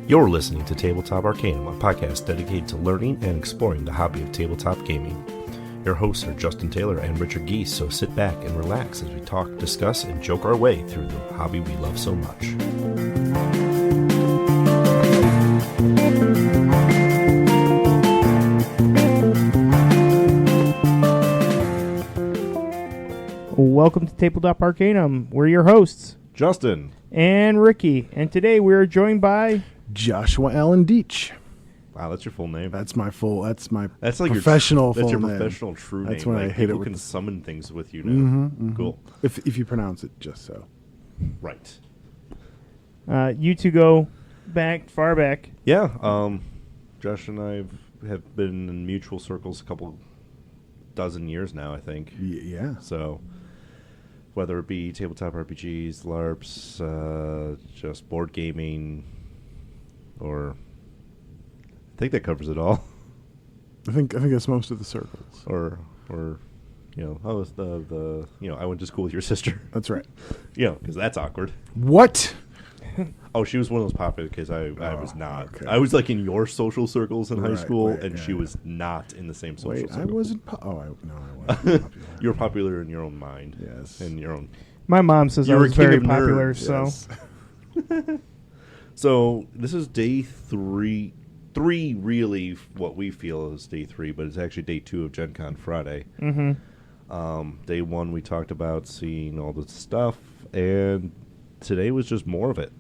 You're listening to Tabletop Arcanum, a podcast dedicated to learning and exploring the hobby of tabletop gaming. Your hosts are Justin Taylor and Richard Geese, so sit back and relax as we talk, discuss, and joke our way through the hobby we love so much. Welcome to Tabletop Arcanum. We're your hosts, Justin and Ricky, and today we're joined by Joshua Alan Doetsch. Wow, that's your full name. That's my like professional full name. That's your professional true name. That's when like, I hit it people with can summon things with you now. Cool. If you pronounce it just so. Right. you two go far back. Yeah. Josh and I have been in mutual circles a couple dozen years now, I think. Yeah. So whether it be tabletop RPGs, LARPs, just board gaming, or I think that covers it all. I think that's most of the circles. Or it's the I went to school with your sister. That's right. Because that's awkward. What? Oh, she was one of those popular kids. I was not. Okay. I was like in your social circles in high school, and she yeah. was not in the same social Wait, circle. I wasn't. I wasn't popular. You were popular in your own mind. Yes. In your own. My mom says I was very popular, so. Yes. So this is day three. Three, really, what we feel is day three, but it's actually day 2 of GenCon Friday. Mm-hmm. Day 1, we talked about seeing all the stuff, and today was just more of it.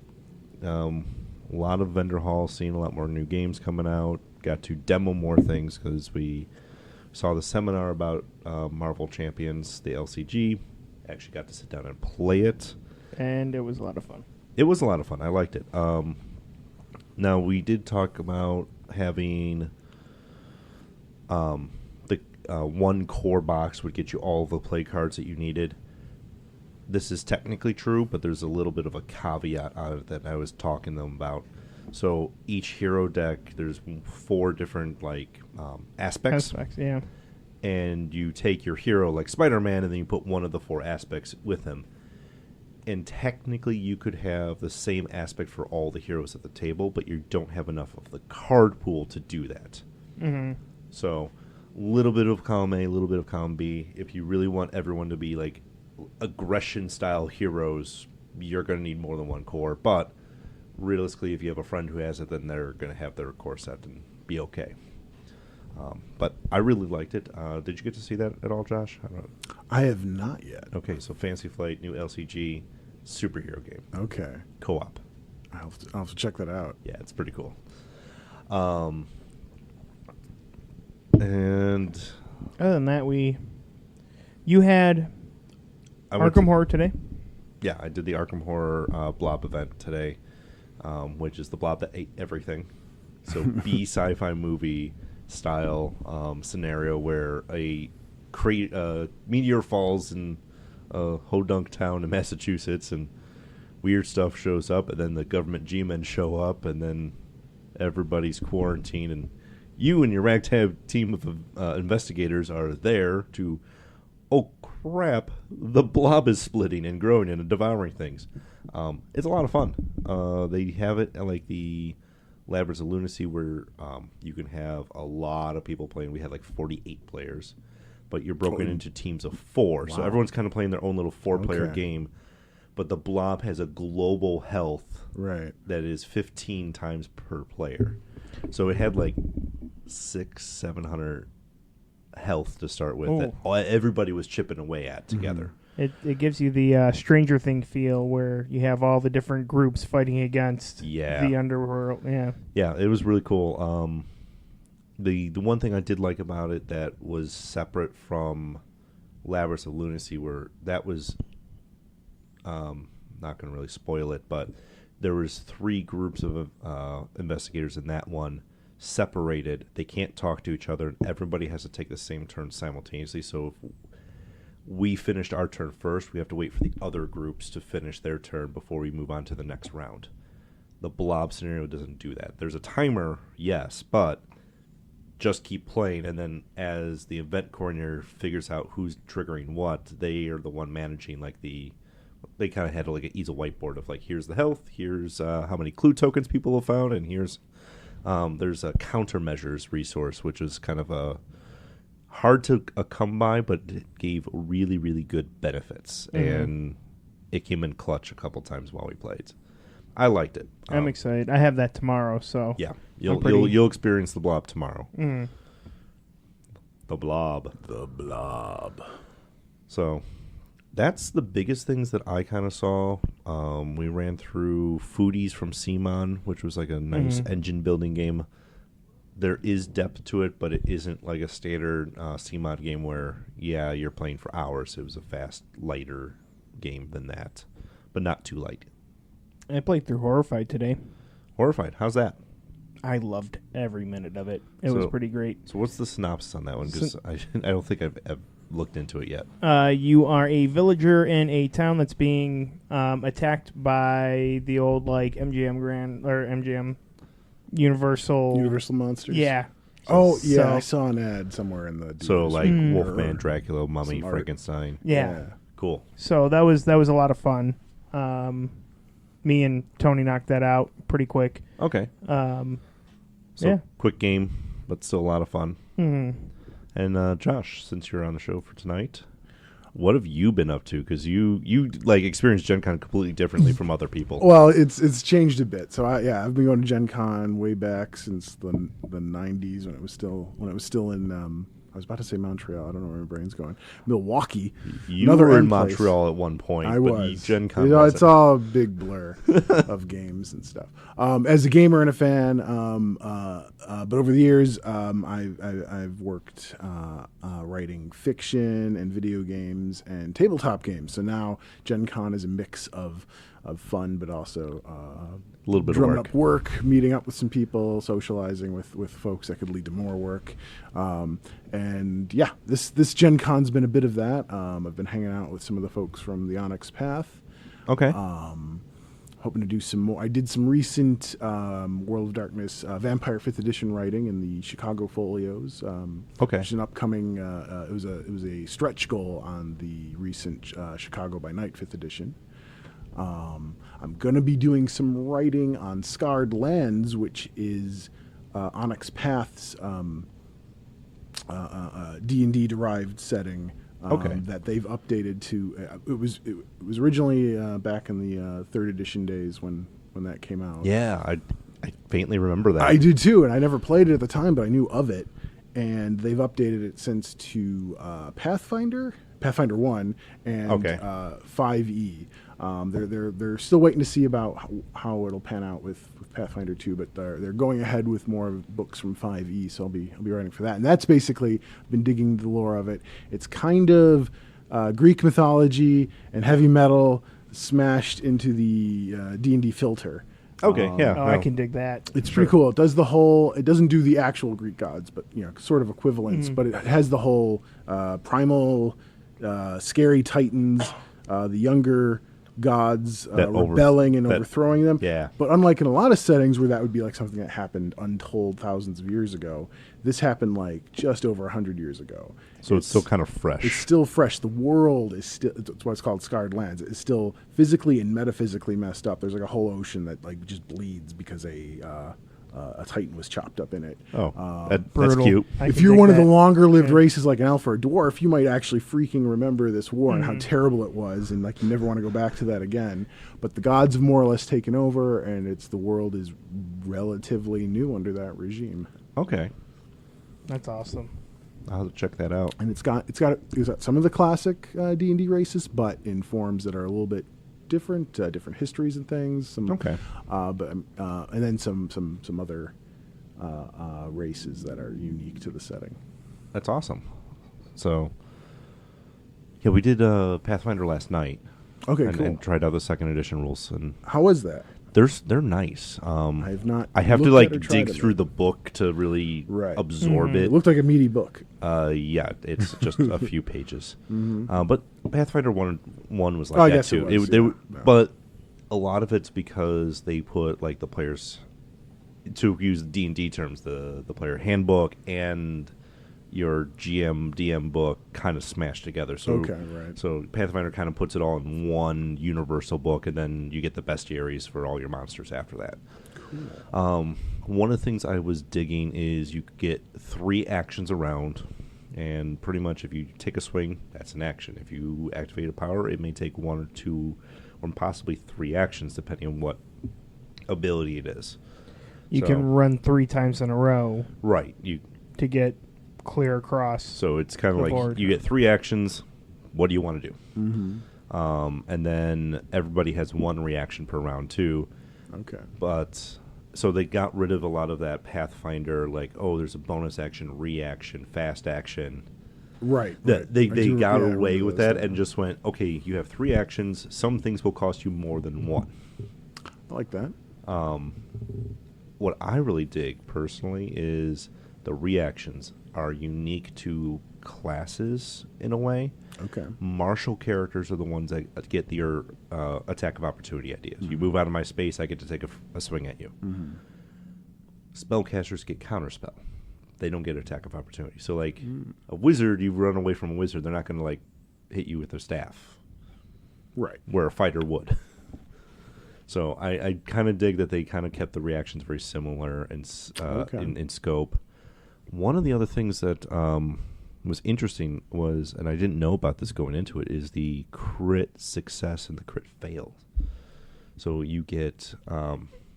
A lot of vendor halls, seeing a lot more new games coming out. Got to demo more things because we saw the seminar about Marvel Champions, the LCG. Actually got to sit down and play it. And it was a lot of fun. It was a lot of fun. I liked it. Now, we did talk about having the one core box would get you all the play cards that you needed. This is technically true, but there's a little bit of a caveat on it that I was talking to them about. So each hero deck, there's 4 different aspects. Yeah. And you take your hero like Spider-Man, and then you put one of the 4 aspects with him. And technically, you could have the same aspect for all the heroes at the table, but you don't have enough of the card pool to do that. Mm-hmm. So, a little bit of column A, a little bit of column B. If you really want everyone to be like aggression-style heroes, you're going to need more than one core. But realistically, if you have a friend who has it, then they're going to have their core set and be okay. But I really liked it. Did you get to see that at all, Josh? I have not yet. Okay, so Fantasy Flight, new LCG, superhero game. Okay. Co-op. I'll have to check that out. Yeah, it's pretty cool. And Other than that, you had Arkham Horror today? Yeah, I did the Arkham Horror blob event today, which is the blob that ate everything. So B sci-fi movie style scenario where a meteor falls in a hodunk town in Massachusetts, and weird stuff shows up, and then the government G-men show up, and then everybody's quarantined, and you and your ragtag team of investigators are there to, oh crap, the blob is splitting and growing and devouring things. It's a lot of fun. They have it at like the Labyrinth of Lunacy, where you can have a lot of people playing. We had like 48 players, but you're broken into teams of 4. Wow. So everyone's kind of playing their own little 4-player game. But the blob has a global health that is 15 times per player. So it had like 600-700 health to start with that everybody was chipping away at together. It gives you the Stranger Thing feel where you have all the different groups fighting against the underworld. Yeah, it was really cool. The one thing I did like about it that was separate from Labyrinth of Lunacy, where that was not going to really spoil it, but there was 3 groups of investigators in that one, separated. They can't talk to each other, and everybody has to take the same turn simultaneously. So if we finished our turn first, we have to wait for the other groups to finish their turn before we move on to the next round. The blob scenario doesn't do that. There's a timer, yes, but just keep playing, and then as the event coordinator figures out who's triggering what, they are the one managing like the they kind of had like an easel whiteboard of like, here's the health, here's how many clue tokens people have found, and here's there's a countermeasures resource, which is kind of a hard to come by, but it gave really, really good benefits, and it came in clutch a couple times while we played. I liked it. I'm excited. I have that tomorrow, so yeah, you'll experience the blob tomorrow. The blob. So that's the biggest things that I kind of saw. We ran through Foodies from CMON, which was like a nice engine building game. There is depth to it, but it isn't like a standard CMON game where, you're playing for hours. It was a fast, lighter game than that, but not too light. I played through Horrified today. Horrified, how's that? I loved every minute of it. It was pretty great. So what's the synopsis on that one? Because I don't think I've looked into it yet. You are a villager in a town that's being attacked by the old like MGM Universal monsters. Yeah. I saw an ad somewhere in the. So like Wolfman, Dracula, Mummy, Frankenstein. Yeah. Cool. So that was a lot of fun. Me and Tony knocked that out pretty quick. Okay. Quick game, but still a lot of fun. And Josh, since you're on the show for tonight, what have you been up to? Because you like experienced Gen Con completely differently from other people. Well, it's changed a bit. So I've been going to Gen Con way back since the 90s when it was still in. I was about to say Montreal. I don't know where my brain's going. Milwaukee. You were in Montreal at one point. I was. Gen Con it's all a big blur of games and stuff. As a gamer and a fan, but over the years, I've worked writing fiction and video games and tabletop games. So now Gen Con is a mix of fun, but also a little bit of drumming up work, meeting up with some people, socializing with folks that could lead to more work. And this Gen Con's been a bit of that. I've been hanging out with some of the folks from the Onyx Path. Okay. Hoping to do some more. I did some recent World of Darkness Vampire 5th Edition writing in the Chicago Folios. Okay. Which is an upcoming. It was a stretch goal on the recent Chicago by Night 5th Edition. I'm going to be doing some writing on Scarred Lands, which is Onyx Path's D&D derived setting that they've updated to. It was originally back in the 3rd edition days when that came out. Yeah, I faintly remember that. I do too, and I never played it at the time, but I knew of it. And they've updated it since to Pathfinder 1, and 5e. They're still waiting to see about how it'll pan out with Pathfinder 2, but they're going ahead with more books from 5e, so I'll be writing for that. And that's basically been digging the lore of it. It's kind of Greek mythology and heavy metal smashed into the D&D filter. Okay, I can dig that. It's pretty cool. It does it doesn't do the actual Greek gods, but sort of equivalents. But it has the whole primal, scary titans, the younger gods rebelling and overthrowing them. Yeah. But unlike in a lot of settings where that would be like something that happened untold thousands of years ago, this happened like just over 100 years ago. So it's still kind of fresh. It's still fresh. The world is still, that's why it's called Scarred Lands. It's still physically and metaphysically messed up. There's like a whole ocean that like just bleeds because a titan was chopped up in it. That's cute. If you're one of the longer-lived races like an elf or a dwarf, you might actually freaking remember this war and how terrible it was, and like you never want to go back to that again. But the gods have more or less taken over, and the world is relatively new under that regime. Okay, that's awesome. I'll have to check that out. And it's got some of the classic D&D races, but in forms that are a little bit different histories and things. And then some other races that are unique to the setting. That's awesome. So, we did Pathfinder last night. Okay, cool. And tried out the 2nd edition rules. And how was that? They're nice. I have not. I have to like dig through the book to really absorb it. It looked like a meaty book. It's just a few pages. But Pathfinder 1 was like that too. But a lot of it's because they put like the players, to use D&D terms, the player handbook and your GM DM book kind of smashed together. So right. So Pathfinder kind of puts it all in one universal book, and then you get the bestiaries for all your monsters after that. Cool. One of the things I was digging is you get 3 actions around, and pretty much if you take a swing, that's an action. If you activate a power, it may take 1 or 2 or possibly 3 actions depending on what ability it is. You can run 3 times in a row. Right. To get clear across. So it's kind of like board. you get 3 actions. What do you want to do? Mm-hmm. And then everybody has 1 reaction per round too. Okay. But so they got rid of a lot of that Pathfinder, like, oh, there's a bonus action, reaction, fast action. Right. They got away with that and just went, okay, you have 3 actions. Some things will cost you more than 1. I like that. What I really dig personally is the reactions are unique to classes in a way. Okay. Martial characters are the ones that get your attack of opportunity ideas. You move out of my space, I get to take a swing at you. Mm-hmm. Spellcasters get counterspell. They don't get attack of opportunity. So, like, a wizard, you run away from a wizard, they're not going to, like, hit you with their staff. Right. Where a fighter would. So I kind of dig that they kind of kept the reactions very similar in scope. One of the other things that was interesting was, and I didn't know about this going into it, is the crit success and the crit fail. So you get,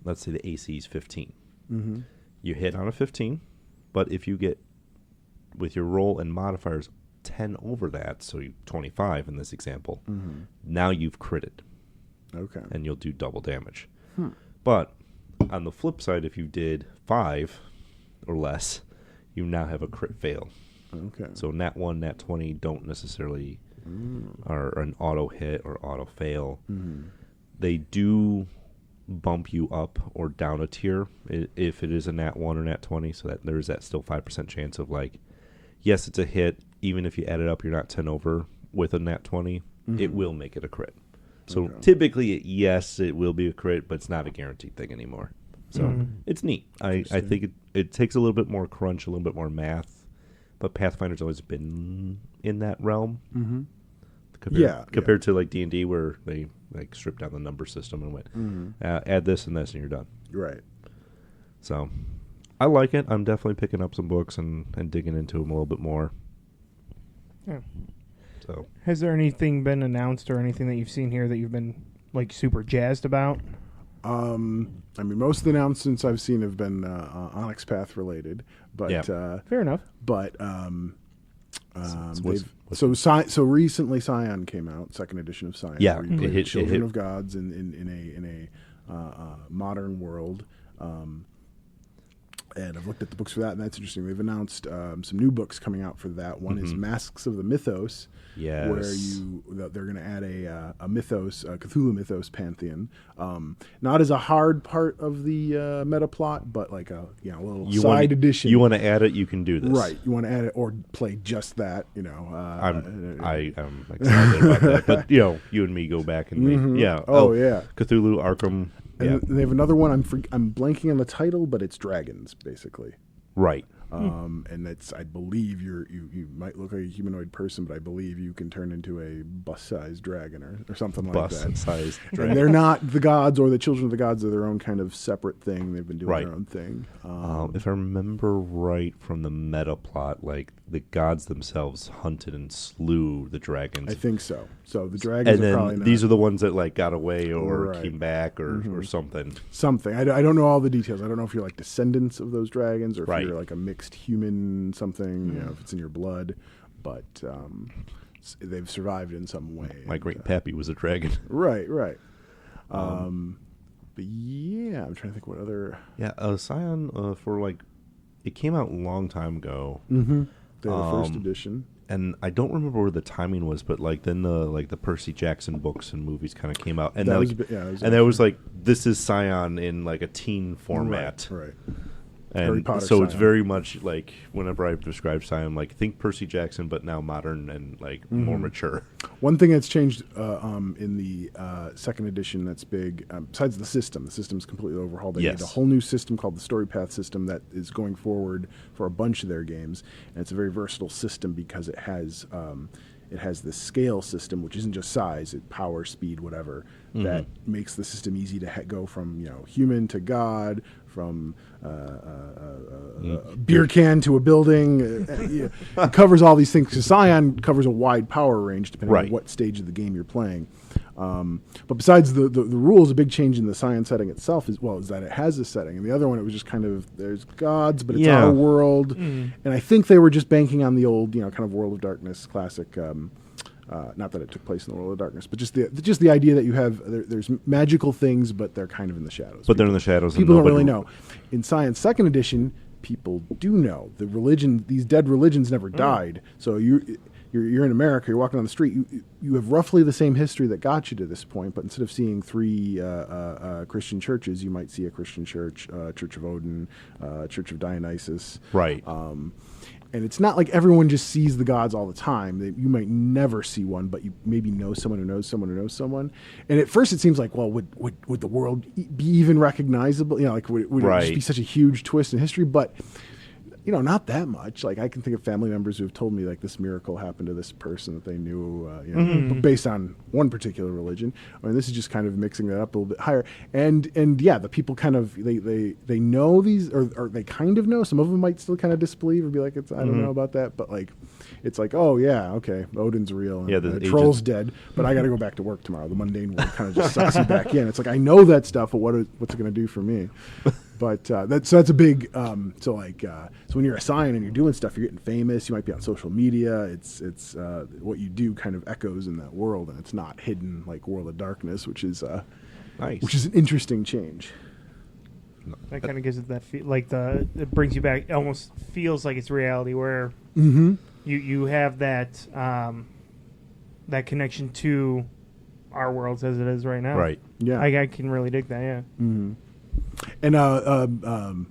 let's say the AC is 15. Mm-hmm. You hit on a 15, but if you get, with your roll and modifiers, 10 over that, so 25 in this example, now you've critted. Okay. And you'll do double damage. But on the flip side, if you did 5 or less, you now have a crit fail. Okay. So nat 1, nat 20 don't necessarily are an auto hit or auto fail. They do bump you up or down a tier if it is a nat 1 or nat 20, so that there's that still 5% chance of, like, yes, it's a hit. Even if you add it up, you're not 10 over with a nat 20, it will make it a crit. So typically, yes, it will be a crit, but it's not a guaranteed thing anymore. So it's neat. I think it takes a little bit more crunch, a little bit more math, but Pathfinder's always been in that realm. Compared to like D&D, where they like stripped down the number system and went, add this and this, and you're done. Right. So I like it. I'm definitely picking up some books and digging into them a little bit more. Yeah. So, has there anything been announced or anything that you've seen here that you've been like super jazzed about? I mean, most of the announcements I've seen have been Onyx Path related, but fair enough. But so recently Scion came out, second edition of Scion. Yeah, where you play Children of Gods in a modern world. And I've looked at the books for that, and that's interesting. They've announced some new books coming out for that. One is Masks of the Mythos, where they're going to add a mythos, a Cthulhu mythos pantheon. Not as a hard part of the meta plot, but like a little side edition. You want to add it, you can do this. Right. You want to add it or play just that. I'm excited about that. But you and me go back and Cthulhu, Arkham. And they have another one. I'm blanking on the title, but it's dragons, basically. Right. And that's, I believe you might look like a humanoid person, but I believe you can turn into a bus-sized dragon or something like that. Bus-sized dragon. And they're not the gods or the children of the gods. They're their own kind of separate thing. They've been doing their own thing. If I remember right from the meta plot, like the gods themselves hunted and slew the dragons. I think so. So the dragons and are probably then not. These are the ones that like got away or came back or something. Something. I don't know all the details. I don't know if you're like descendants of those dragons or if you're like a mixed human something, if it's in your blood, but they've survived in some way. My great pappy was a dragon. Right. But yeah, I'm trying to think what other. Yeah, Scion for like, it came out a long time ago. The first edition. And I don't remember where the timing was, but like then the Percy Jackson books and movies kind of came out, and that was like, this is Scion in like a teen format, right. Harry Potter so it's Scion. very much like whenever I describe Scion, like think Percy Jackson, but now modern and like more mature. One thing that's changed in the second edition that's big, besides the system's completely overhauled. They made a whole new system called the Story Path system that is going forward for a bunch of their games, and it's a very versatile system because it has this scale system, which isn't just size, it power, speed, whatever, that makes the system easy to go from human to god, from a beer can to a building. It covers all these things because Scion covers a wide power range depending on what stage of the game you're playing. But besides the rules, a big change in the Scion setting itself is that it has a setting. And the other one, it was just kind of, there's gods, but it's our world. And I think they were just banking on the old, kind of World of Darkness classic. Not that it took place in the World of Darkness, but just the idea that you have there's magical things, but they're kind of in the shadows. But they're in the shadows. People don't really know. In Science Second Edition, people do know. The religion, these dead religions never died. So you're in America, you're walking down the street, you have roughly the same history that got you to this point, but instead of seeing 3 Christian churches, you might see a Christian church, Church of Odin, Church of Dionysus. Right. And it's not like everyone just sees the gods all the time. You might never see one, but you maybe know someone who knows someone who knows someone. And at first it seems like, well, would the world be even recognizable? Would it just be such a huge twist in history? But not that much. Like I can think of family members who have told me like this miracle happened to this person that they knew, based on one particular religion. I mean, this is just kind of mixing that up a little bit higher. And the people kind of they know these, or they kind of know. Some of them might still kind of disbelieve or be like, I don't know about that. But like, it's like, oh yeah, okay, Odin's real. And, the troll's dead, but I got to go back to work tomorrow. The mundane world kind of just sucks you back in. It's like I know that stuff, but what's it going to do for me? But that's a big so when you're a Scion and you're doing stuff, you're getting famous. You might be on social media. It's what you do kind of echoes in that world, and it's not hidden like World of Darkness, which is nice. Which is an interesting change. That kind of gives it that it brings you back. It almost feels like it's reality where you have that that connection to our worlds as it is right now. Right. Yeah. I can really dig that. Yeah. Mm-hmm. And I'm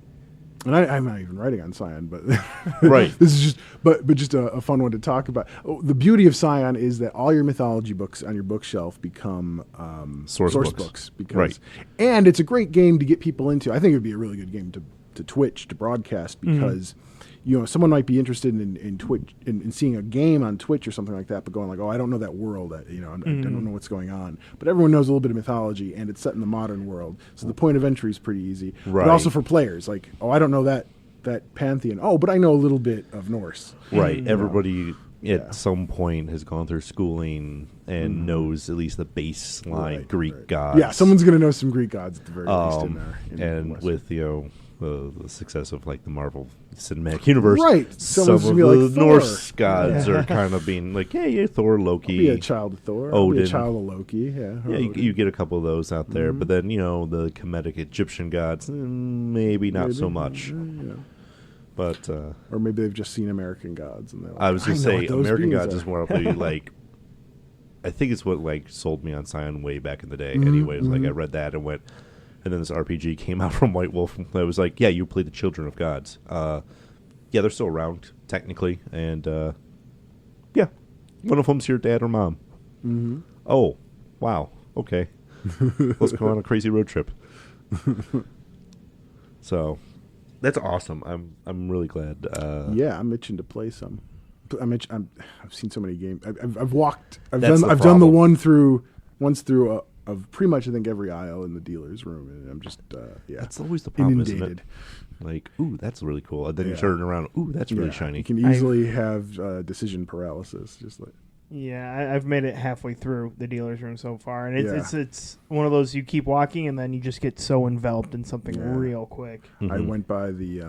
not even writing on Scion, but right. This is just a fun one to talk about. The beauty of Scion is that all your mythology books on your bookshelf become source books and it's a great game to get people into. I think it would be a really good game to Twitch, to broadcast, because someone might be interested in Twitch in seeing a game on Twitch or something like that, but going like, oh, I don't know that world, I don't know what's going on. But everyone knows a little bit of mythology, and it's set in the modern world, so the point of entry is pretty easy. Right. But also for players, like, oh, I don't know that pantheon. Oh, but I know a little bit of Norse. Right. Everybody at some point has gone through schooling and knows at least the baseline Greek gods. Yeah, someone's going to know some Greek gods at the very least in there. And with the success of like the Marvel Cinematic Universe, right? Some of the like Norse gods are kind of being like, hey, Thor, Loki, I'll be a child of Thor, Odin, I'll be a child of Loki, you get a couple of those out there, but then the comedic Egyptian gods, maybe not so much. But or maybe they've just seen American gods, and I was going to say American gods is more like. I think it's what like sold me on Scion way back in the day. Anyways, like I read that and went. And then this RPG came out from White Wolf. I was like, yeah, you play the Children of Gods. Yeah, they're still around, technically. And, yeah, one of them's your dad or mom. Mm-hmm. Oh, wow. Okay. Let's go on a crazy road trip. So, that's awesome. I'm really glad. Yeah, I'm itching to play some. I've seen so many games. I've done the ones through of pretty much, I think, every aisle in the dealer's room, and I'm just that's always the problem, inundated. Isn't it? Like, ooh, that's really cool, and then you turn around, ooh, that's really shiny. You can easily have decision paralysis, just like. Yeah, I've made it halfway through the dealer's room so far, and it's one of those you keep walking, and then you just get so enveloped in something real quick. I went by the.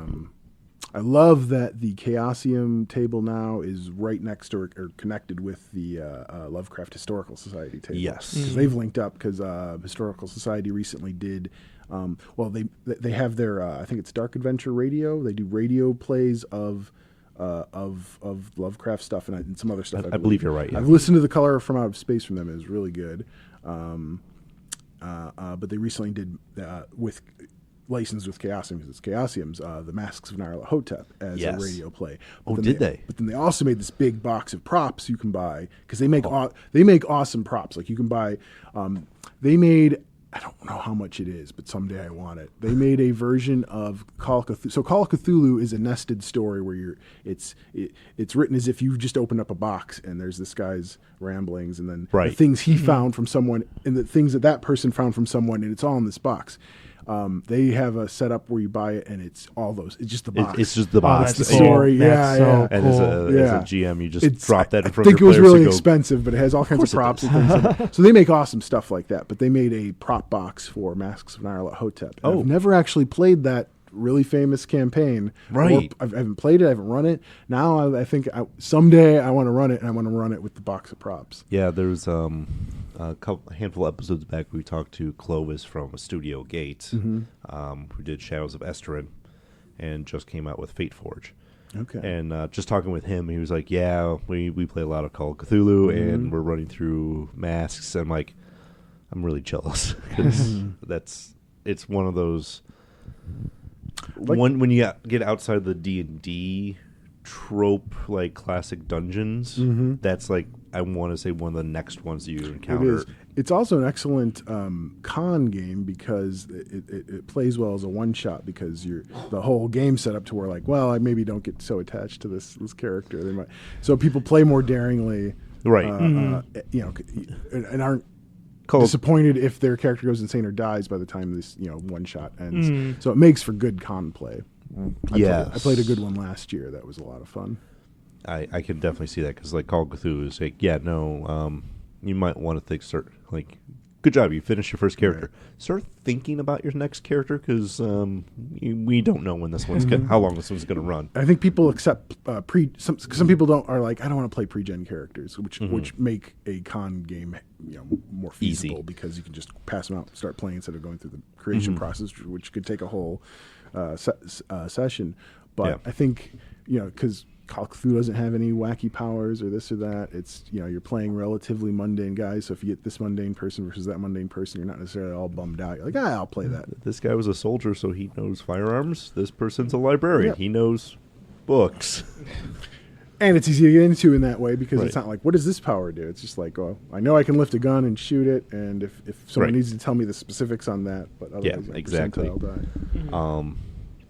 I love that the Chaosium table now is right next to or connected with the Lovecraft Historical Society table. Yes. Because they've linked up, because Historical Society recently did, they have their, I think it's Dark Adventure Radio. They do radio plays of Lovecraft stuff and some other stuff. I believe you're right. Yeah. I've listened to The Color from Out of Space from them. It was really good. But they recently did with licensed with Chaosium because it's Chaosium's The Masks of Nyarlathotep as a radio play. But did they? But then they also made this big box of props you can buy because they make awesome props. Like you can buy. They made. I don't know how much it is, but someday I want it. They made a version of Call of Cthulhu. So Call of Cthulhu is a nested story where it's written as if you just opened up a box and there's this guy's ramblings and then the things he found from someone and the things that person found from someone, and it's all in this box. They have a setup where you buy it and it's all those. It's just the box. It's just the box. That's the story. That's so cool. And as a GM, you just drop that in front of your players. I think it was really expensive, but it has all kinds of props and things. Like that. So they make awesome stuff like that. But they made a prop box for Masks of Nyarlathotep. I've never actually played that really famous campaign. Right. I haven't played it. I haven't run it. Now I think someday I want to run it, and I want to run it with the box of props. Yeah, there's a handful of episodes back we talked to Clovis from Studio Gate, who did Shadows of Esteren, and just came out with Fate Forge. Okay. And just talking with him, he was like, "Yeah, we play a lot of Call of Cthulhu, and we're running through Masks." I'm like, I'm really jealous because it's one of those. When you get outside the D&D trope, like classic dungeons, that's like I want to say one of the next ones you encounter. It is. It's also an excellent con game because it plays well as a one shot because the whole game set up to where like, well, I maybe don't get so attached to this character. So people play more daringly, right? And aren't disappointed if their character goes insane or dies by the time this one shot ends. So it makes for good con play. I played a good one last year. That was a lot of fun. I can definitely see that because like Call of Cthulhu is like you might want to think good job, you finished your first character. Right. Start thinking about your next character because we don't know when this one's how long this one's going to run. I think people accept some people are like I don't want to play pre-gen characters, which make a con game more feasible easy because you can just pass them out, and start playing instead of going through the creation process, which could take a whole session. But I think because Call of Cthulhu doesn't have any wacky powers or this or that. It's you're playing relatively mundane guys. So if you get this mundane person versus that mundane person, you're not necessarily all bummed out. You're like, I'll play that. This guy was a soldier, so he knows firearms. This person's a librarian. Yep. He knows books. And it's easy to get into in that way because it's not like, what does this power do? It's just like, well, I know I can lift a gun and shoot it, and if someone needs to tell me the specifics on that, but otherwise, exactly. I'll die.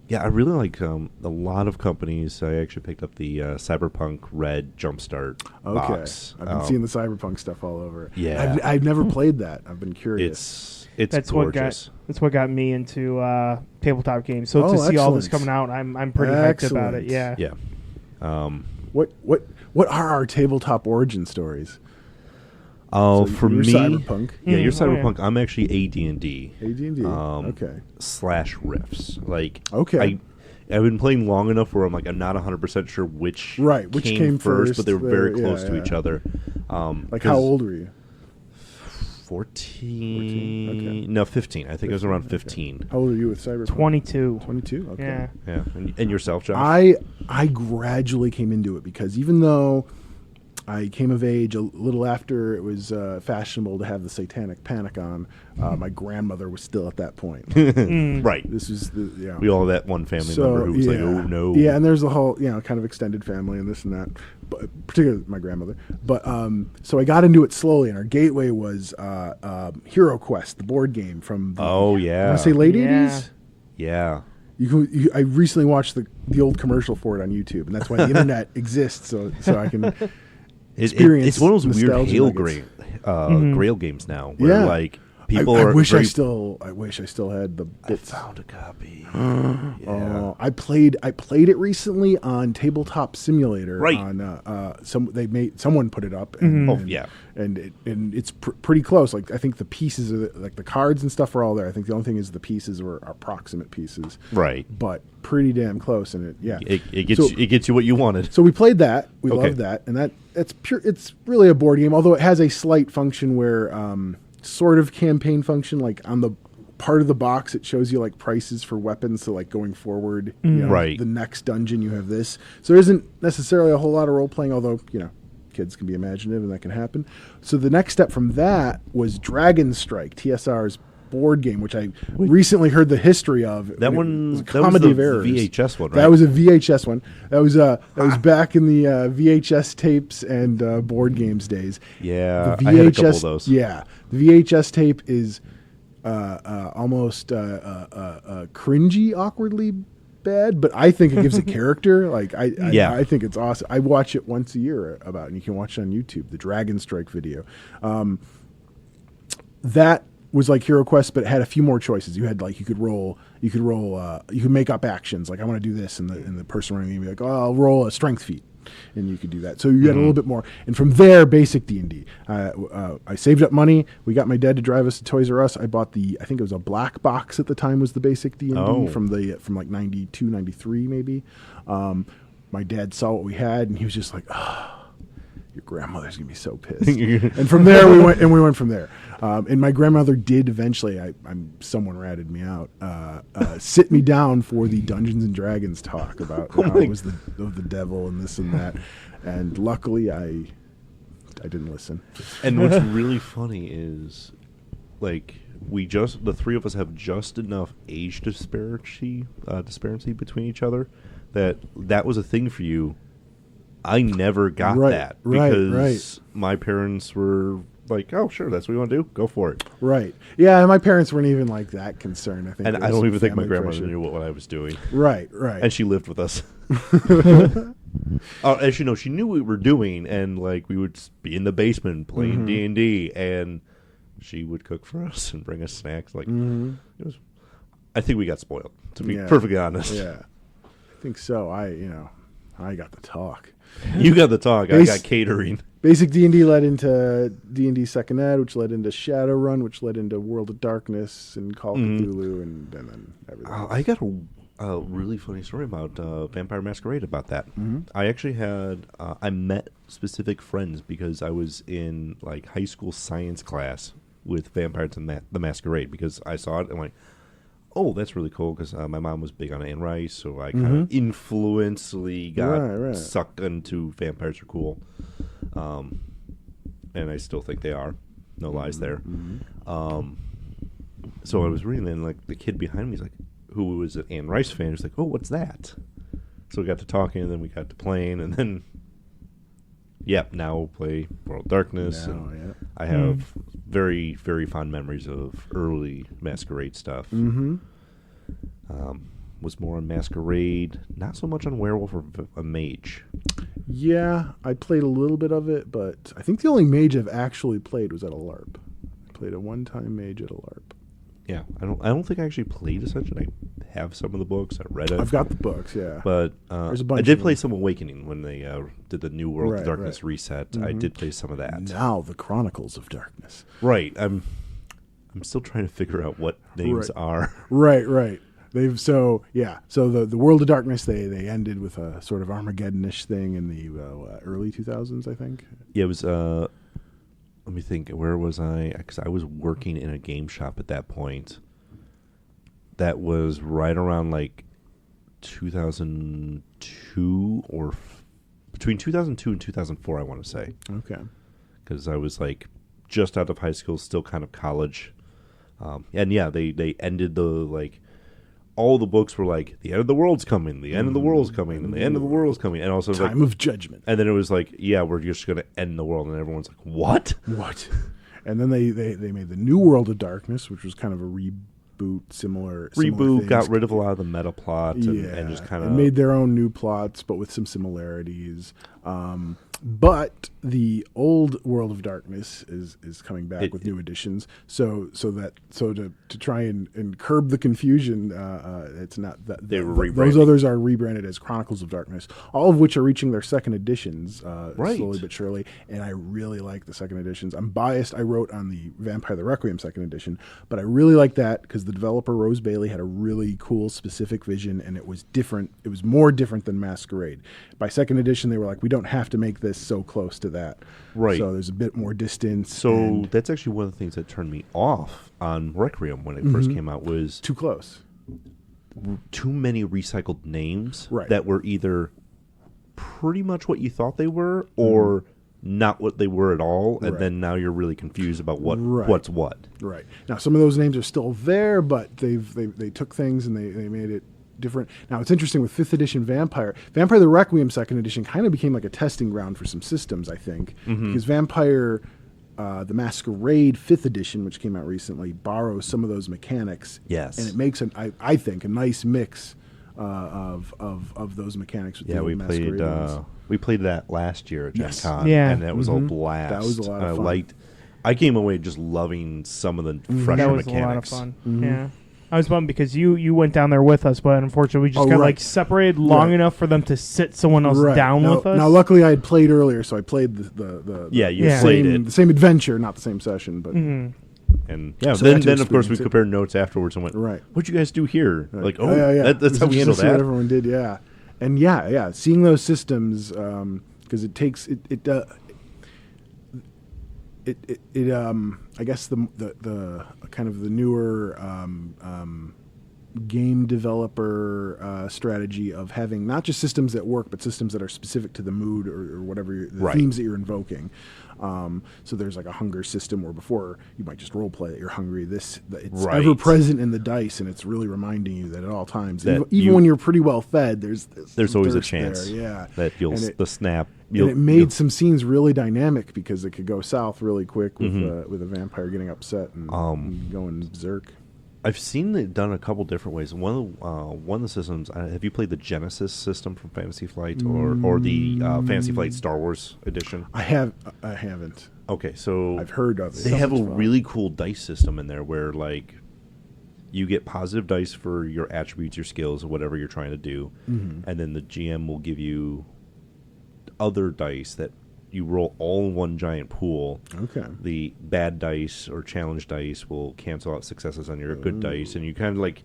Yeah, I really like a lot of companies. I actually picked up the Cyberpunk Red Jumpstart box. I've been seeing the Cyberpunk stuff all over it. Yeah. I've never played that. I've been curious. It's gorgeous. That's what got me into tabletop games. So to see all this coming out, I'm pretty hyped about it. Yeah. Yeah. What are our tabletop origin stories? Oh, so for me, Cyberpunk. Yeah, you're Cyberpunk. I'm actually AD&D. AD&D. Okay. Slash riffs. Like, okay. I've been playing long enough where I'm not 100% sure which came first, but they were very close to each other. How old were you? 14. Okay. No, 15. I think I was around 15. Okay. How old are you with Cyberpunk? 22. 22? Okay. Yeah. And yourself, Josh? I gradually came into it because even though I came of age a little after it was fashionable to have the Satanic Panic on, my grandmother was still at that point. Right. This is we all have that one family member who was like, oh no. Yeah, and there's the whole kind of extended family and this and that, but particularly my grandmother. But so I got into it slowly, and our gateway was Hero Quest, the board game from the, I want to say late 80s. Yeah. I recently watched the old commercial for it on YouTube, and that's why the internet exists, so I can. It's one of those weird Grail games now where people I wish I still had the bits. I found a copy. I played it recently on Tabletop Simulator. Right. On someone put it up. And, and it's pretty close. Like I think the pieces of the cards and stuff are all there. I think the only thing is the pieces are approximate pieces. Right. But pretty damn close. And it gets you what you wanted. So we played that. We loved that, and that's pure. It's really a board game, although it has a slight function where. Sort of campaign function, like on the part of the box it shows you like prices for weapons, so like going forward the next dungeon you have this, so there isn't necessarily a whole lot of role playing, although kids can be imaginative and that can happen. So the next step from that was Dragon Strike, TSR's board game, which I recently heard the history of. That one, was a comedy of errors. VHS one, right? That was a VHS one. That was back in the VHS tapes and board games days. Yeah, the VHS, I had a couple of those. Yeah, the VHS tape is almost cringy, awkwardly bad, but I think it gives it character. Like I think it's awesome. I watch it once a year and you can watch it on YouTube, the Dragon Strike video. That was like Hero Quest, but it had a few more choices. You had like you could make up actions. Like I want to do this, and the person running would be like, oh, I'll roll a strength feat. And you could do that. So you had a little bit more. And from there, basic D&D. I saved up money. We got my dad to drive us to Toys R Us. I bought I think it was a black box at the time was the basic D&D from like 92, 93 maybe. My dad saw what we had, and he was just like, oh, your grandmother's going to be so pissed. And from there, we went from there. And my grandmother did eventually, someone ratted me out, sit me down for the Dungeons and Dragons talk about how it was the devil and this and that. And luckily, I didn't listen. And what's really funny is, like, the three of us have just enough age disparity between each other that was a thing for you. I never got that because my parents were like, "Oh, sure, that's what you want to do. Go for it." Right. Yeah, and my parents weren't even like that concerned. I think, and I don't even think my grandmother knew what I was doing. Right. And she lived with us. As you know, she knew what we were doing, and like we would be in the basement playing D&D, and she would cook for us and bring us snacks. Like it was. I think we got spoiled, to be perfectly honest. Yeah, I think so. I got the talk. You got the talk. I got catering. Basic D&D led into D&D Second Ed, which led into Shadowrun, which led into World of Darkness and Call of Cthulhu, and then everything. I got a really funny story about Vampire Masquerade about that. I actually had I met specific friends because I was in like high school science class with Vampires and the Masquerade because I saw it and like, oh, that's really cool because my mom was big on Anne Rice, so I kind of influentially got sucked into vampires are cool. And I still think they are. No lies there. So I was reading and like the kid behind me is like, who was an Anne Rice fan, was like, oh, what's that? So we got to talking and then we got to playing and then now we'll play World of Darkness. I have very, very fond memories of early Masquerade stuff. Was more on Masquerade, not so much on Werewolf or a Mage. Yeah, I played a little bit of it, but I think the only Mage I've actually played was at a LARP. I played a one-time Mage at a LARP. Yeah, I don't think I actually played Ascension. I have some of the books. I read it. I've got the books, yeah. But there's a bunch I did play some Awakening when they did the New World of Darkness reset. I did play some of that. Now the Chronicles of Darkness. Right. I'm still trying to figure out what names are. Right. So the World of Darkness they ended with a sort of Armageddon-ish thing in the early 2000s, I think. Yeah, it was. Let me think. Where was I? Because I was working in a game shop at that point. That was right around like 2002 or between 2002 and 2004, I want to say. Okay. Because I was like just out of high school, still kind of college. They ended the like. All the books were like, the end of the world's coming, the end of the world's coming, and the end of the world's coming. And also Time of Judgment. And then it was like, yeah, we're just going to end the world. And everyone's like, what? And then they made the New World of Darkness, which was kind of a reboot, similar things. Got rid of a lot of the meta plot and just kind of made their own new plots, but with some similarities. But the old World of Darkness is coming back with new editions. So to try and curb the confusion, it's not that those others are rebranded as Chronicles of Darkness, all of which are reaching their second editions slowly but surely. And I really like the second editions. I'm biased. I wrote on the Vampire the Requiem second edition, but I really like that because the developer Rose Bailey had a really cool specific vision, and it was different. It was more different than Masquerade. By second edition, they were like, we don't have to make this so close to that. Right. So there's a bit more distance. So that's actually one of the things that turned me off on Requiem when it first came out was too close. Too many recycled names that were either pretty much what you thought they were or not what they were at all, and then now you're really confused about what's what. Right. Now some of those names are still there, but they took things and they made it different. Now it's interesting with 5th edition Vampire the Requiem 2nd edition kind of became like a testing ground for some systems, I think, because Vampire the Masquerade 5th edition, which came out recently, borrows some of those mechanics. Yes. And it makes I think a nice mix of those mechanics with the Masquerade ones. We played that last year at GenCon, and that was a blast. That was a lot of fun. I came away just loving some of the fresher that was mechanics. a lot of fun. Yeah. I was bummed because you went down there with us, but unfortunately we just got separated long enough for them to sit someone else down with us. Now, luckily I had played earlier, so I played the same adventure, not the same session, but and then of course we compared notes afterwards and went, what'd you guys do here? Right. Like, that's how we handled that. What everyone did, and seeing those systems because it takes it I guess the kind of the newer game developer strategy of having not just systems that work, but systems that are specific to the mood or whatever the themes that you're invoking. So there's like a hunger system where before you might just role play that you're hungry. It's ever present in the dice, and it's really reminding you that at all times, even when you're pretty well fed, there's always a chance that the snap. And it made some scenes really dynamic because it could go south really quick with a vampire getting upset and going berserk. I've seen it done a couple different ways. One of the systems. Have you played the Genesis system from Fantasy Flight or the Fantasy Flight Star Wars edition? I haven't. Okay, so I've heard of it. They have a really cool dice system in there where like you get positive dice for your attributes, your skills, or whatever you're trying to do, and then the GM will give you other dice that you roll all in one giant pool. Okay. The bad dice or challenge dice will cancel out successes on your good dice, and you kind of like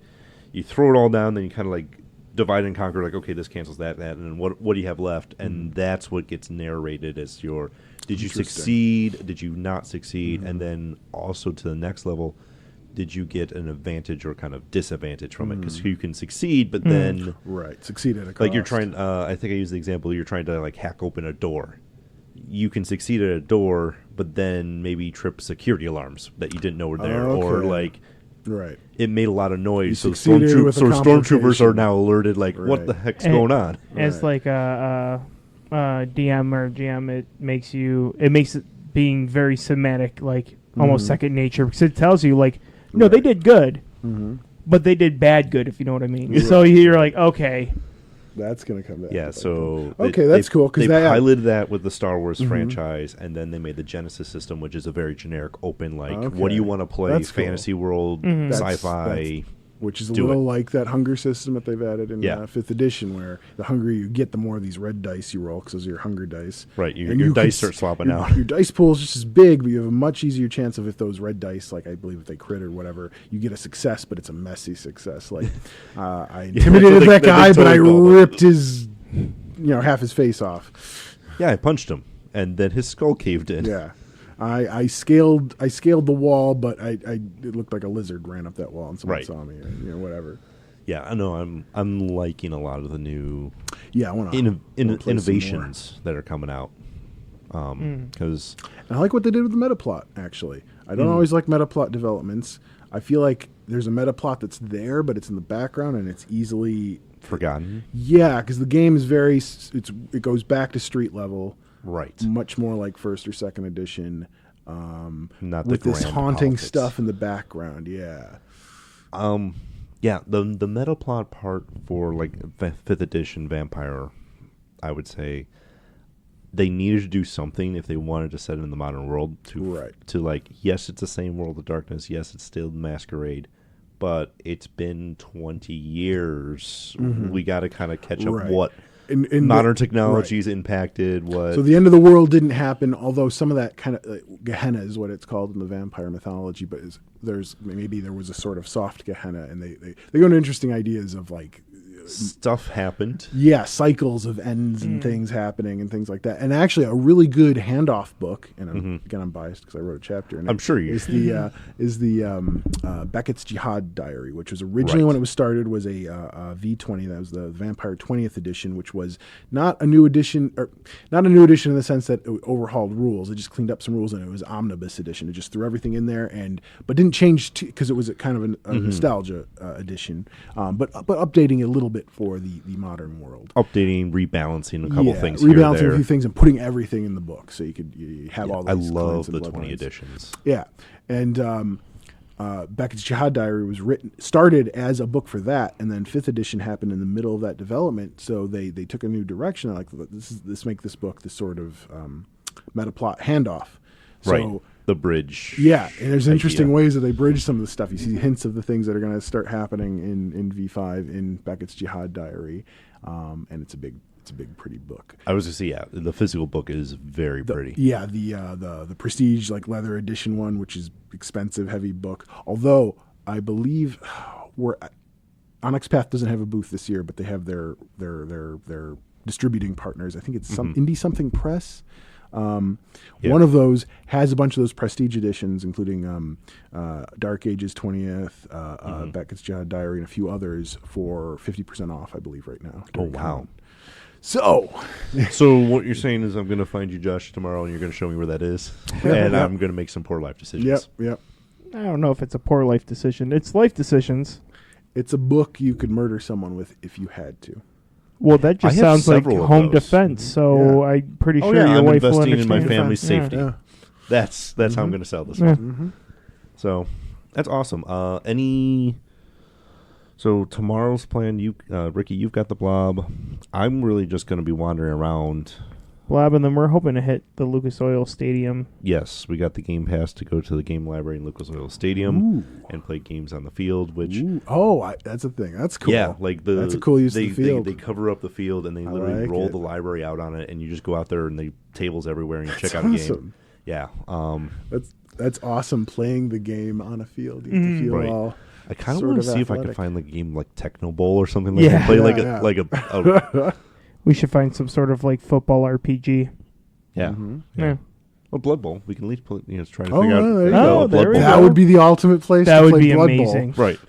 you throw it all down, then you kind of like divide and conquer. Like, okay, this cancels that, and then what do you have left? And that's what gets narrated as your. Did you succeed? Did you not succeed? And then also to the next level, did you get an advantage or kind of disadvantage from it? Because you can succeed, but then succeed at a cost. Like you're trying. I think I used the example. You're trying to like hack open a door. You can succeed at a door, but then maybe trip security alarms that you didn't know were there, or like, it made a lot so stormtroopers are now alerted. Like, what the heck's going on? As like a DM or GM, it makes it being very semantic, like almost second nature, because it tells you like, no, they did good, but they did bad good, if you know what I mean. So you're like, okay. That's going to come back. Yeah, so... that's cool. They piloted that with the Star Wars franchise, and then they made the Genesis system, which is a very generic, open, like, what do you want to play? That's fantasy world, sci-fi... Which is a little like that hunger system that they've added in 5th edition, where the hungrier you get, the more of these red dice you roll, because those are your hunger dice. Right, your dice start swapping out. Your dice pool is just as big, but you have a much easier chance of if those red dice, like I believe if they crit or whatever, you get a success, but it's a messy success. Like, I intimidated that guy, but I ripped his, half his face off. Yeah, I punched him, and then his skull caved in. Yeah. I scaled the wall, but it looked like a lizard ran up that wall and someone saw me, whatever. Yeah, I know. I'm liking a lot of the new innovations that are coming out. Because I like what they did with the meta plot. Actually, I don't always like meta plot developments. I feel like there's a meta plot that's there, but it's in the background and it's easily forgotten. Yeah, because the game is it goes back to street level. Right. Much more like 1st or 2nd edition. Not with this haunting politics. stuff in the background, yeah. The meta plot part for like 5th edition Vampire, I would say they needed to do something if they wanted to set it in the modern world to like, yes, it's the same World of Darkness, yes, it's still Masquerade, but it's been 20 years. We got to kind of catch up what in modern technologies impacted what. So the end of the world didn't happen, although some of that kind of Gehenna is what it's called in the vampire mythology. But there was a sort of soft Gehenna, and they go into interesting ideas of like stuff happened. Yeah, cycles of ends and things happening and things like that. And actually, a really good handoff book. And again, I'm biased because I wrote a chapter in it. I'm sure you is the Beckett's Jihad Diary, which was originally when it was started was a V20. That was the Vampire 20th edition, which was not a new edition, or not a new edition in the sense that it overhauled rules. It just cleaned up some rules, and it was omnibus edition. It just threw everything in there, but didn't change because it was a kind of a nostalgia edition, but updating it a little bit for the modern world. Updating, rebalancing a couple things. Rebalancing a few things and putting everything in the book, so you have all those. I love the 20 editions. Yeah, and Beckett's Jihad Diary was started as a book for that, and then 5th edition happened in the middle of that development. So they took a new direction. Like make this book this sort of meta plot handoff. So, right. The bridge. Yeah, and there's interesting ways that they bridge some of the stuff. You see hints of the things that are going to start happening in V5 in Beckett's Jihad Diary, and it's a big, pretty book. I was going to say, the physical book is very pretty. Yeah, the Prestige like leather edition one, which is expensive, heavy book. Although I believe Onyx Path doesn't have a booth this year, but they have their distributing partners. I think it's some Indie Something Press. One of those has a bunch of those prestige editions, including Dark Ages 20th, Beckett's Jihad Diary, and a few others for 50% off, I believe, right now. Oh, wow. So what you're saying is I'm going to find you, Josh, tomorrow, and you're going to show me where that is, and I'm going to make some poor life decisions. Yep. I don't know if it's a poor life decision. It's life decisions. It's a book you could murder someone with if you had to. Well, that just sounds like home defense. So I'm pretty sure your wife will understand. I'm investing in my family's safety. Yeah. That's how I'm going to sell this one. So that's awesome. So tomorrow's plan, Ricky, you've got the blob. I'm really just going to be wandering around. Blob, and then we're hoping to hit the Lucas Oil Stadium. Yes, we got the game pass to go to the game library in Lucas Oil Stadium and play games on the field. Which that's a thing. That's cool. Yeah, that's a cool use of the field. They cover up the field and they literally roll the library out on it, and you just go out there and the tables everywhere and you check out a game. Yeah, that's awesome. Playing the game on a field, you get to feel all. I kind of want to see if I can find like a game like Techno Bowl or something like that. Play like a We should find some sort of like football RPG. Yeah. Yeah. Well, Blood Bowl. We can at least try to figure out. Blood Bowl. That would be the ultimate place. That to would play be Blood amazing. Bowl. Right.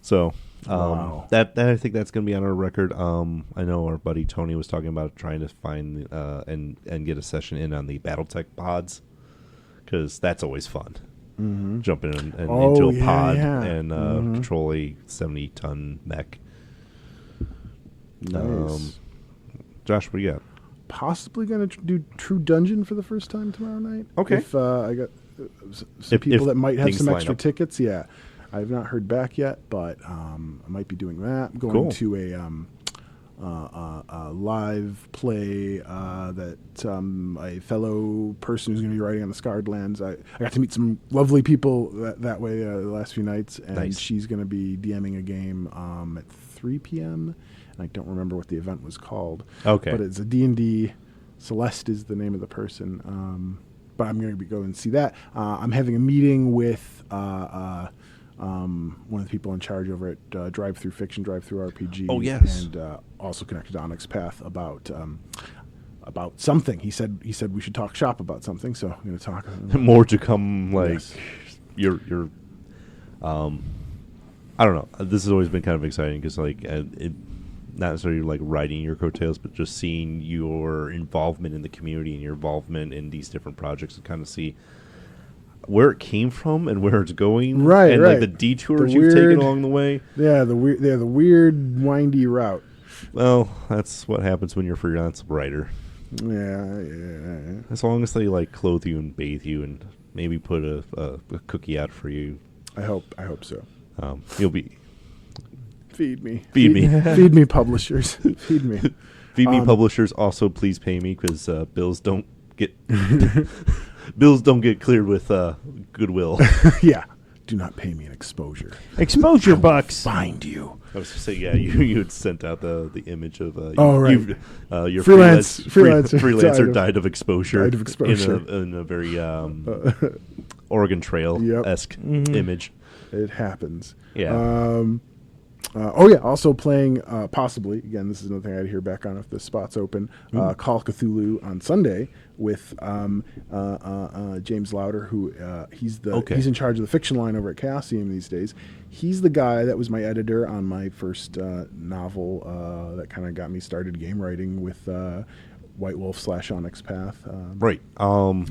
So that I think that's going to be on our record. I know our buddy Tony was talking about trying to find and get a session in on the BattleTech pods, because that's always fun. Jumping into a pod and control a 70-ton mech. Nice. Josh, what do you got? Possibly going to do True Dungeon for the first time tomorrow night. Okay. If I got some people that might have some extra tickets. Yeah. I have not heard back yet, but I might be doing that. I'm going to a live play that a fellow person who's going to be writing on the Scarred Lands. I got to meet some lovely people that way the last few nights, and she's going to be DMing a game at 3 p.m., I don't remember what the event was called. Okay. But it's a D&D. Celeste is the name of the person. But I'm going to be going and see that. I'm having a meeting with one of the people in charge over at Drive Through Fiction, Drive Through RPG. Oh, yes. And also connected to Onyx Path about something. He said we should talk shop about something, so I'm going to talk. More to come, you're I don't know. This has always been kind of exciting because, not necessarily like riding your coattails, but just seeing your involvement in the community and your involvement in these different projects and kind of see where it came from and where it's going, and like the detours you've taken along the way. Yeah, the weird windy route. Well, that's what happens when you're a freelance writer. Yeah. As long as they clothe you and bathe you and maybe put a cookie out for you. I hope so. You'll be. Feed me. Feed me. Feed me, publishers. Feed me. Feed me, publishers. Also, please pay me because bills don't get cleared with goodwill. Yeah. Do not pay me an exposure. Exposure bucks. Find you. I was to say, you had sent out the image of your freelancer died of exposure. In a very Oregon Trail-esque image. It happens. Yeah. Also playing, possibly, again, this is another thing I had to hear back on if the spot's open, Call of Cthulhu on Sunday with James Lauder, who he's in charge of the fiction line over at Chaosium these days. He's the guy that was my editor on my first novel that kind of got me started game writing with White Wolf / Onyx Path. Right.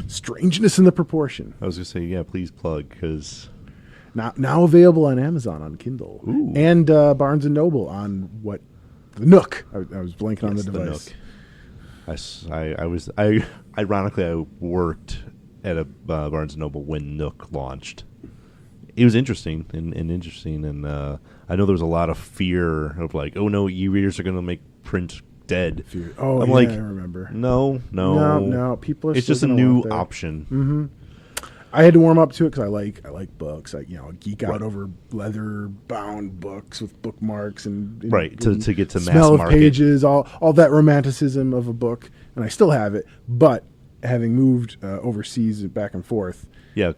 Strangeness in the Proportion. I was going to say, yeah, please plug, because... Now available on Amazon on Kindle. Ooh. And Barnes & Noble on the Nook. I was blanking on the device. Ironically, I worked at a Barnes & Noble when Nook launched. It was interesting, and I know there was a lot of fear of like, oh no, e-readers are going to make print dead. Fear. Oh, I'm yeah, like, I remember. No. People are. It's just a new option. Mm-hmm. I had to warm up to it because I like books. I geek out over leather bound books with bookmarks and to get to smell mass of market. pages, all that romanticism of a book, and I still have it. But having moved overseas back and forth,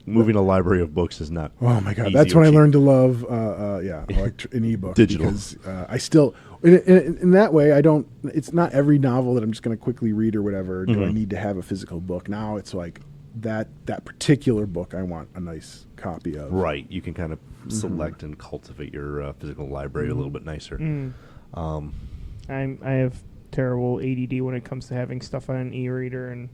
moving a library of books is not. Oh my god, that's when I learned to love an ebook digital. Because I still in that way I don't. It's not every novel that I'm just going to quickly read or whatever. Do I need to have a physical book? Now it's like. That particular book I want a nice copy of. Right. You can kind of select and cultivate your physical library a little bit nicer. I have terrible ADD when it comes to having stuff on an e-reader, and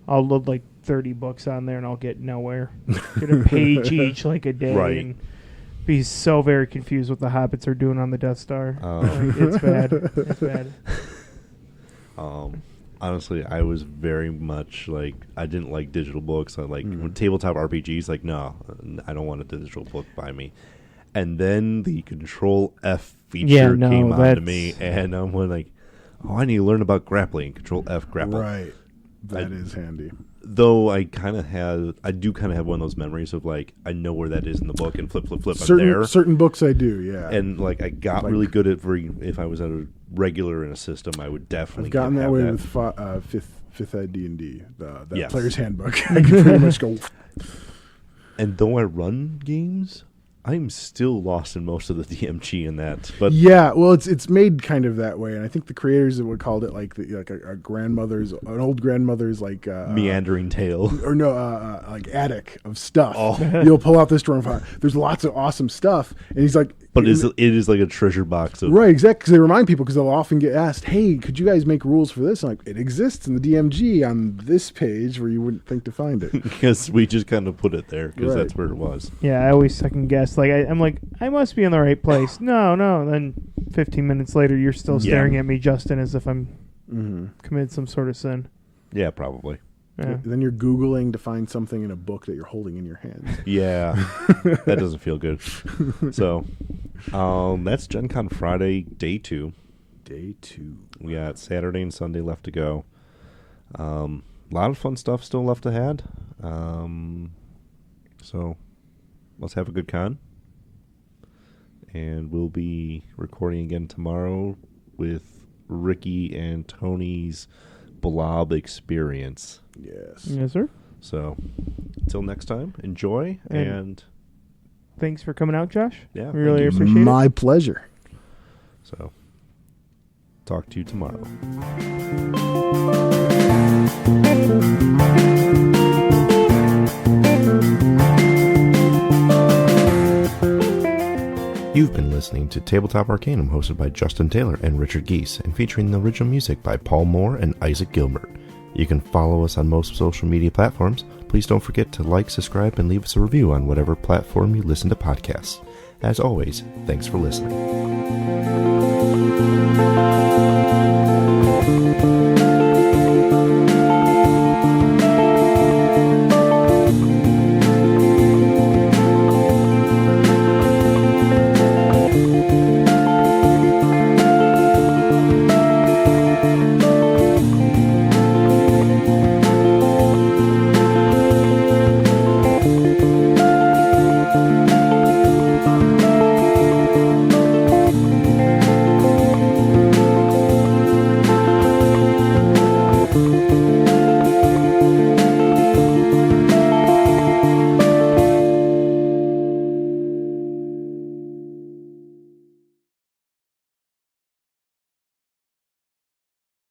I'll load like 30 books on there and I'll get nowhere. Get a page each like a day. Right. And be so very confused what the hobbits are doing on the Death Star. It's bad. It's bad. Honestly, I was very much like, I didn't like digital books. I like tabletop RPGs. Like, no, I don't want a digital book by me. And then the Control F feature came on to me, and I'm like, oh, I need to learn about grappling. Control F grapple. Right, that is handy. Though I do kind of have one of those memories of like, I know where that is in the book, and flip. I'm there. Certain books I do, yeah. And like, I got really good at if I was at a regular in a system, I would definitely. I've gotten that way with fifth ed D&D, the player's handbook. I can pretty much go. And though I run games, I'm still lost in most of the DMG in that. But yeah, well, it's made kind of that way, and I think the creators would called it like an old grandmother's like meandering tale, or no, like attic of stuff. Oh. You'll pull out this drawer and find there's lots of awesome stuff, and he's like, but it is like a treasure box of right, exactly. Because they remind people because they'll often get asked, "Hey, could you guys make rules for this?" And like, it exists in the DMG on this page where you wouldn't think to find it because we just kind of put it there because that's where it was. Yeah, I always second guess. Like I'm like, I must be in the right place. No. Then 15 minutes later, you're still staring at me, Justin, as if I'm committed some sort of sin. Yeah, probably. Yeah. Then you're Googling to find something in a book that you're holding in your hand. Yeah, that doesn't feel good. So, that's GenCon Friday, day 2. Day 2. We got Saturday and Sunday left to go. A lot of fun stuff still left ahead. So, let's have a good con. And we'll be recording again tomorrow with Ricky and Tony's blob experience. Yes, sir. So, until next time, enjoy, and thanks for coming out, Josh. Yeah, we really appreciate it. My pleasure. So, talk to you tomorrow. You've been listening to Tabletop Arcanum, hosted by Justin Taylor and Richard Geese, and featuring the original music by Paul Moore and Isaac Gilbert. You can follow us on most social media platforms. Please don't forget to like, subscribe, and leave us a review on whatever platform you listen to podcasts. As always, thanks for listening.